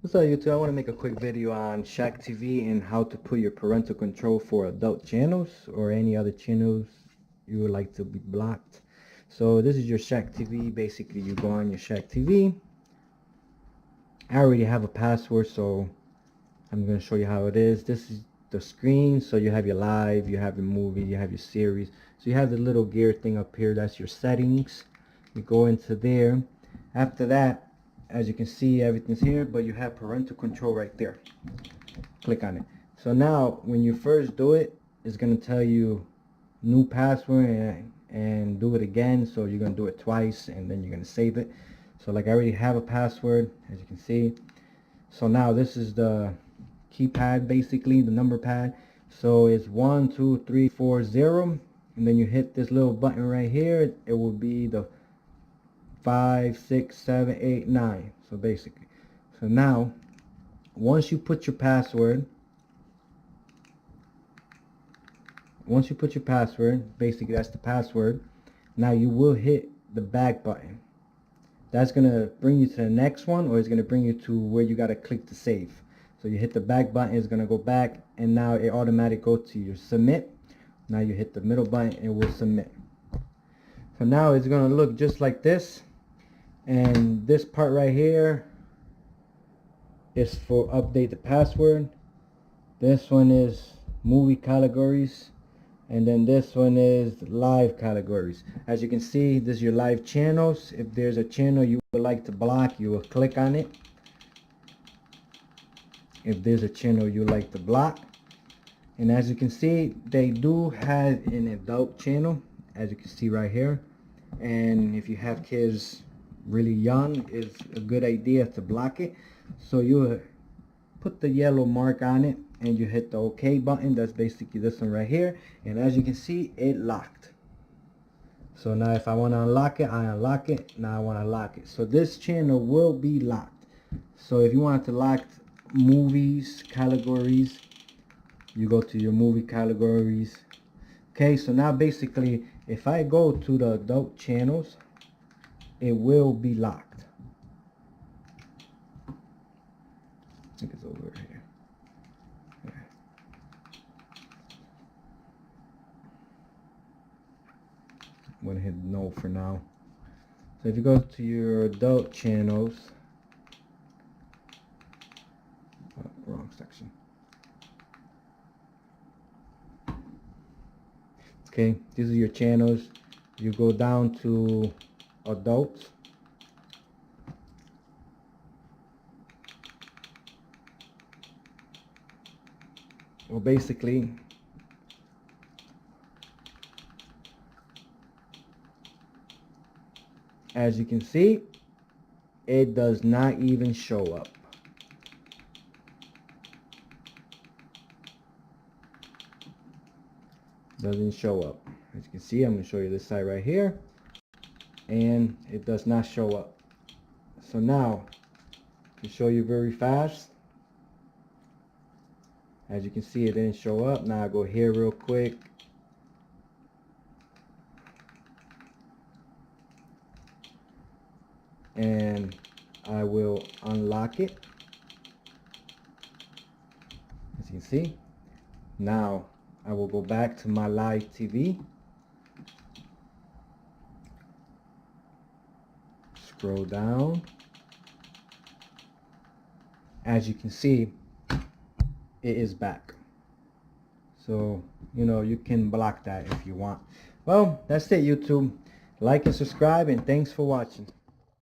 What's up, YouTube? I want to make a quick video on Shaq TV and how to put your parental control for adult channels or any other channels you would like to be blocked. So this is your Shaq TV. Basically, you go on your Shaq TV. I already have a password, so I'm going to show you how it is. This is the screen. So you have your live, you have your movie, you have your series. So you have the little gear thing up here. That's your settings. You go into there. After that, as you can see, everything's here, but you have parental control right there. Click on it. So now when you first do it, it's going to tell you new password and do it again. So you're going to do it twice and then you're going to save it. So like I already have a password, as you can see. So now this is the keypad, basically the number pad. So it's 1 2 3 4 0, and then you hit this little button right here. It will be the 5 6 7 8 9. So basically, so now once you put your password, basically that's the password. Now you will hit the back button. That's gonna bring you to the next one, or it's gonna bring you to where you gotta click to save. So you hit the back button, it's gonna go back, and now it automatically go to your submit. Now you hit the middle button, it will submit. So now it's gonna look just like this. And this part right here is for update the password. This one is movie categories, and then this one is live categories. As you can see, this is your live channels. If there's a channel you would like to block, you will click on it. If there's a channel you like to block, and as you can see, they do have an adult channel, as you can see right here. And if you have kids really young, it's a good idea to block it. So you put the yellow mark on it and you hit the OK button. That's basically this one right here, and as you can see, it locked. So now if I want to unlock it, I unlock it. Now I want to lock it. So this channel will be locked. So if you want to lock movies categories, you go to your movie categories. Okay, so now basically if I go to the adult channels, it will be locked. I think it's over here. Yeah. I'm gonna hit no for now. So if you go to your adult channels, wrong section. Okay, these are your channels. You go down to adults. Well, basically, as you can see, it does not even show up. Doesn't show up. As you can see, I'm going to show you this side right here, and it does not show up. So now to show you very fast, as you can see, it didn't show up. Now I go here real quick, and I will unlock it. As you can see, now I will go back to my live TV, scroll down. As you can see, it is back. So you can block that if you want. Well, that's it, YouTube. Like and subscribe, and thanks for watching.